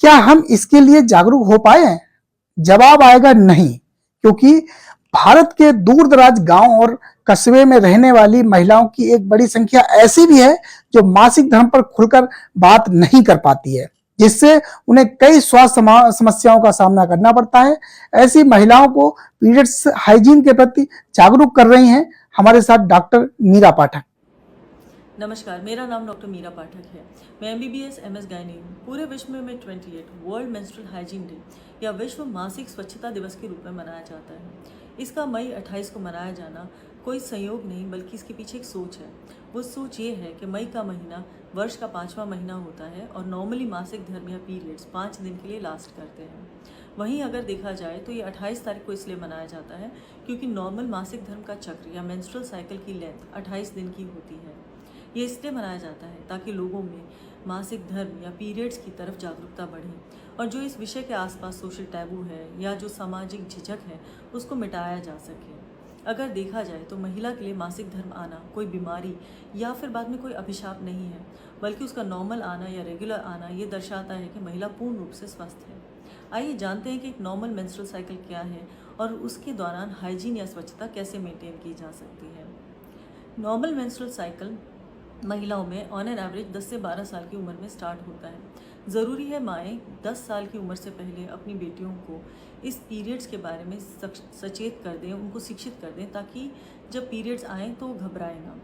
क्या हम इसके लिए जागरूक हो पाए हैं? जवाब आएगा नहीं, क्योंकि भारत के दूर दराज गांव और कस्बे में रहने वाली महिलाओं की एक बड़ी संख्या ऐसी भी है जो मासिक धर्म पर खुलकर बात नहीं कर पाती है, जिससे उन्हें कई स्वास्थ्य समस्याओं का सामना करना पड़ता है। ऐसी महिलाओं को पीरियड्स हाइजीन के प्रति जागरूक कर रही हैं हमारे साथ डॉक्टर मीरा पाठक। नमस्कार, मेरा नाम डॉक्टर मीरा पाठक है। मैं एमबीबीएस एमएस गायनी हूँ। पूरे विश्व में 28 वर्ल्ड मेंस्ट्रुअल हाइजीन डे या विश्व मासिक स्वच्छता दिवस के रूप में मनाया जाता है। इसका मई 28 को मनाया जाना कोई संयोग नहीं, बल्कि इसके पीछे एक सोच है। वो सोच ये है कि मई का महीना वर्ष का 5वां महीना होता है और नॉर्मली मासिक धर्म या पीरियड्स 5 दिन के लिए लास्ट करते हैं। वहीं अगर देखा जाए तो ये 28 तारीख को इसलिए मनाया जाता है क्योंकि नॉर्मल मासिक धर्म का चक्र या मेंस्ट्रुअल साइकिल की लेंथ 28 दिन की होती है। ये इसलिए मनाया जाता है ताकि लोगों में मासिक धर्म या पीरियड्स की तरफ जागरूकता बढ़े और जो इस विषय के आसपास सोशल टैबू है या जो सामाजिक झिझक है उसको मिटाया जा सके। अगर देखा जाए तो महिला के लिए मासिक धर्म आना कोई बीमारी या फिर बाद में कोई अभिशाप नहीं है, बल्कि उसका नॉर्मल आना या रेगुलर आना ये दर्शाता है कि महिला पूर्ण रूप से स्वस्थ है। आइए जानते हैं कि एक नॉर्मल मेंस्ट्रुअल साइकिल क्या है और उसके दौरान हाइजीन या स्वच्छता कैसे मेंटेन की जा सकती है। नॉर्मल मेंस्ट्रुअल साइकिल महिलाओं में ऑन एन एवरेज 10 से 12 साल की उम्र में स्टार्ट होता है। ज़रूरी है माएँ 10 साल की उम्र से पहले अपनी बेटियों को इस पीरियड्स के बारे में सचेत कर दें, उनको शिक्षित कर दें, ताकि जब पीरियड्स आएँ तो घबराएं ना।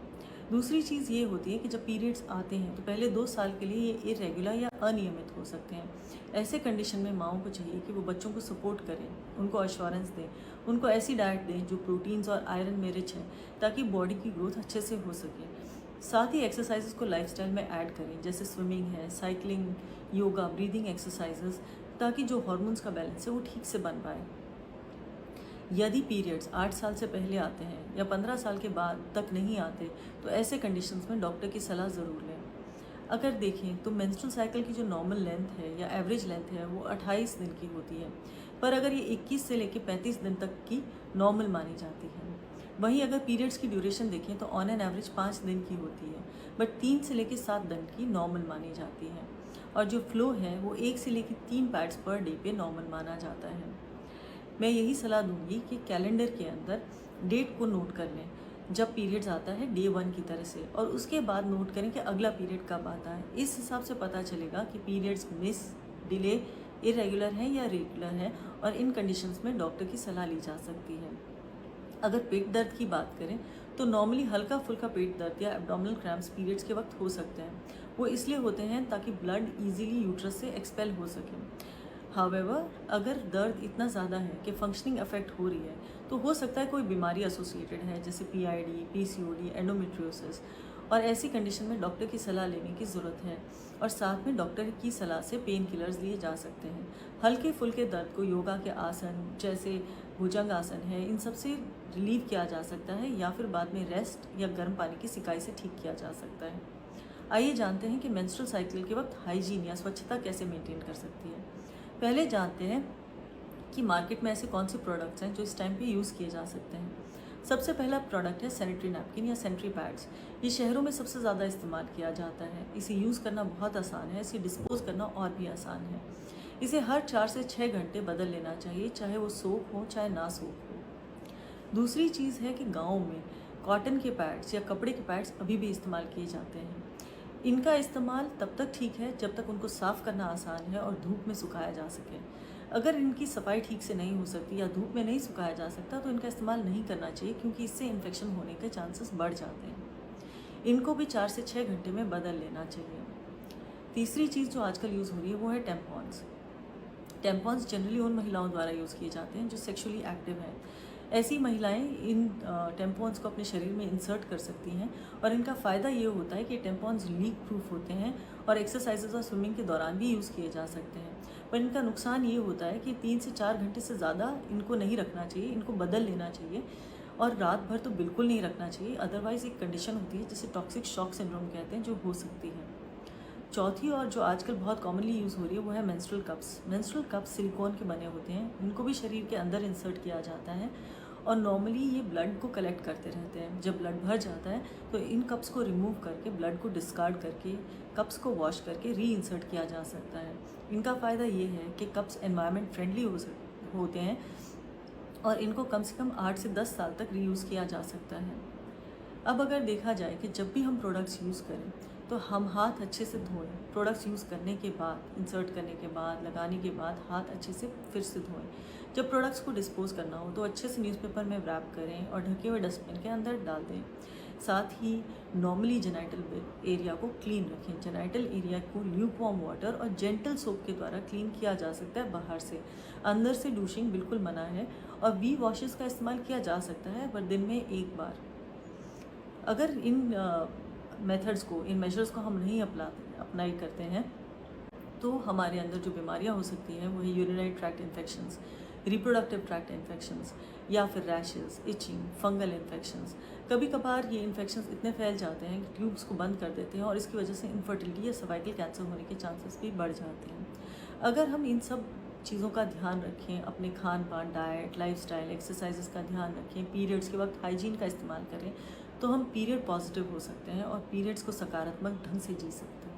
दूसरी चीज़ ये होती है कि जब पीरियड्स आते हैं तो पहले 2 साल के लिए ये इरेगुलर या अनियमित हो सकते हैं। ऐसे कंडीशन में माओं को चाहिए कि वो बच्चों को सपोर्ट करें, उनको एश्योरेंस दें, उनको ऐसी डाइट दें जो प्रोटीन्स और आयरन में रिच है, ताकि बॉडी की ग्रोथ अच्छे से हो सके। साथ ही एक्सरसाइजेस को लाइफस्टाइल में ऐड करें, जैसे स्विमिंग है, साइकिलिंग, योगा, ब्रीदिंग एक्सरसाइजेस, ताकि जो हार्मोन्स का बैलेंस है वो ठीक से बन पाए। यदि पीरियड्स 8 साल से पहले आते हैं या 15 साल के बाद तक नहीं आते तो ऐसे कंडीशंस में डॉक्टर की सलाह ज़रूर लें। अगर देखें तो मेंस्ट्रुअल साइकिल की जो नॉर्मल लेंथ है या एवरेज लेंथ है वो 28 दिन की होती है, पर अगर ये 21 से लेकर 35 दिन तक की नॉर्मल मानी जाती है। वहीं अगर पीरियड्स की ड्यूरेशन देखें तो ऑन एन एवरेज 5 दिन की होती है, बट 3 से लेकर 7 दिन की नॉर्मल मानी जाती है। और जो फ्लो है वो 1 से लेकर 3 पैड्स पर डे पे नॉर्मल माना जाता है। मैं यही सलाह दूंगी कि कैलेंडर के अंदर डेट को नोट कर लें जब पीरियड्स आता है डे 1 की तरह से, और उसके बाद नोट करें कि अगला पीरियड कब आता है। इस हिसाब से पता चलेगा कि पीरियड्स मिस, डिले, इरेगुलर है या रेगुलर है, और इन कंडीशंस में डॉक्टर की सलाह ली जा सकती है। अगर पेट दर्द की बात करें तो नॉर्मली हल्का फुल्का पेट दर्द या एब्डोमिनल क्रैम्प्स पीरियड्स के वक्त हो सकते हैं। वो इसलिए होते हैं ताकि ब्लड इजीली यूट्रस से एक्सपेल हो सके। हावेवर अगर दर्द इतना ज़्यादा है कि फंक्शनिंग अफेक्ट हो रही है तो हो सकता है कोई बीमारी एसोसिएटेड है, जैसे पीआईडी, पीसीओडी, एंडोमेट्रियोसिस, और ऐसी कंडीशन में डॉक्टर की सलाह लेने की ज़रूरत है। और साथ में डॉक्टर की सलाह से पेन किलर्स लिए जा सकते हैं। हल्के फुल्के दर्द को योगा के आसन जैसे भुजंग आसन है, इन सब से रिलीव किया जा सकता है, या फिर बाद में रेस्ट या गर्म पानी की सिकाई से ठीक किया जा सकता है। आइए जानते हैं कि मेंस्ट्रुअल साइकिल के वक्त हाइजीन या स्वच्छता कैसे मेंटेन कर सकती है। पहले जानते हैं कि मार्केट में ऐसे कौन से प्रोडक्ट्स हैं जो इस टाइम पे यूज़ किए जा सकते हैं। सबसे पहला प्रोडक्ट है सैनिटरी नैपकिन या सैनिटरी पैड्स। ये शहरों में सबसे ज़्यादा इस्तेमाल किया जाता है। इसे यूज़ करना बहुत आसान है, इसे डिस्पोज करना और भी आसान है। इसे हर 4 से 6 घंटे बदल लेना चाहिए, चाहे वो सोप हो चाहे ना सोप हो। दूसरी चीज़ है कि गाँव में कॉटन के पैड्स या कपड़े के पैड्स अभी भी इस्तेमाल किए जाते हैं। इनका इस्तेमाल तब तक ठीक है जब तक उनको साफ़ करना आसान है और धूप में सुखाया जा सके। अगर इनकी सफाई ठीक से नहीं हो सकती या धूप में नहीं सुखाया जा सकता तो इनका इस्तेमाल नहीं करना चाहिए, क्योंकि इससे इन्फेक्शन होने के चांसेस बढ़ जाते हैं। इनको भी 4 से 6 घंटे में बदल लेना चाहिए। तीसरी चीज़ जो आजकल यूज़ हो रही है वो है टेम्पॉन्स। टेम्पॉन्स जनरली उन महिलाओं द्वारा यूज़ किए जाते हैं जो सेक्सुअली एक्टिव हैं। ऐसी महिलाएं इन टेम्पॉन्स को अपने शरीर में इंसर्ट कर सकती हैं, और इनका फ़ायदा ये होता है कि टेम्पॉन्स लीक प्रूफ होते हैं और एक्सरसाइजेज और स्विमिंग के दौरान भी यूज़ किए जा सकते हैं। पर इनका नुकसान ये होता है कि 3 से 4 घंटे से ज़्यादा इनको नहीं रखना चाहिए, इनको बदल लेना चाहिए, और रात भर तो बिल्कुल नहीं रखना चाहिए। अदरवाइज़ एक कंडीशन होती है जिसे टॉक्सिक शॉक सिंड्रोम कहते हैं, जो हो सकती है। चौथी और जो आजकल बहुत कॉमनली यूज़ हो रही है वो है menstrual cups. Menstrual cups silicon के बने होते हैं, इनको भी शरीर के अंदर इंसर्ट किया जाता है और नॉर्मली ये ब्लड को कलेक्ट करते रहते हैं। जब ब्लड भर जाता है तो इन कप्स को रिमूव करके, ब्लड को डिस्कार्ड करके, कप्स को वॉश करके री इंसर्ट किया जा सकता है। इनका फ़ायदा ये है कि कप्स एनवायरनमेंट फ्रेंडली होते हैं और इनको कम से कम 8 से 10 साल तक रीयूज़ किया जा सकता है। अब अगर देखा जाए कि जब भी हम प्रोडक्ट्स यूज़ करें तो हम हाथ अच्छे से धोएं। प्रोडक्ट्स यूज़ करने के बाद, इंसर्ट करने के बाद, लगाने के बाद हाथ अच्छे से फिर से धोएं। जब प्रोडक्ट्स को डिस्पोज करना हो तो अच्छे से न्यूज़पेपर में रैप करें और ढके हुए डस्टबिन के अंदर डाल दें। साथ ही नॉर्मली जेनाइटल एरिया को क्लीन रखें। जेनाइटल एरिया को ल्यूकवार्म वाटर और जेंटल सोप के द्वारा क्लीन किया जा सकता है बाहर से। अंदर से डूशिंग बिल्कुल मना है और वी वॉशेस का इस्तेमाल किया जा सकता है, पर दिन में 1 बार। अगर इन मेथड्स को, इन मेजर्स को हम नहीं अप्लाई करते हैं तो हमारे अंदर जो बीमारियां हो सकती हैं वो है urinary tract infections, reproductive tract infections या फिर रैशेस, इचिंग, फंगल इन्फेक्शंस। कभी कभार ये इन्फेक्शंस इतने फैल जाते हैं कि ट्यूब्स को बंद कर देते हैं और इसकी वजह से इनफर्टिलिटी या सर्वाइकल कैंसर होने के चांसेस भी बढ़ जाते हैं। अगर हम इन सब चीज़ों का ध्यान रखें, अपने खान पान, डाइट, लाइफस्टाइल, एक्सरसाइजेस का ध्यान रखें, पीरियड्स के वक्त हाइजीन का इस्तेमाल करें, तो हम पीरियड पॉजिटिव हो सकते हैं और पीरियड्स को सकारात्मक ढंग से जी सकते हैं।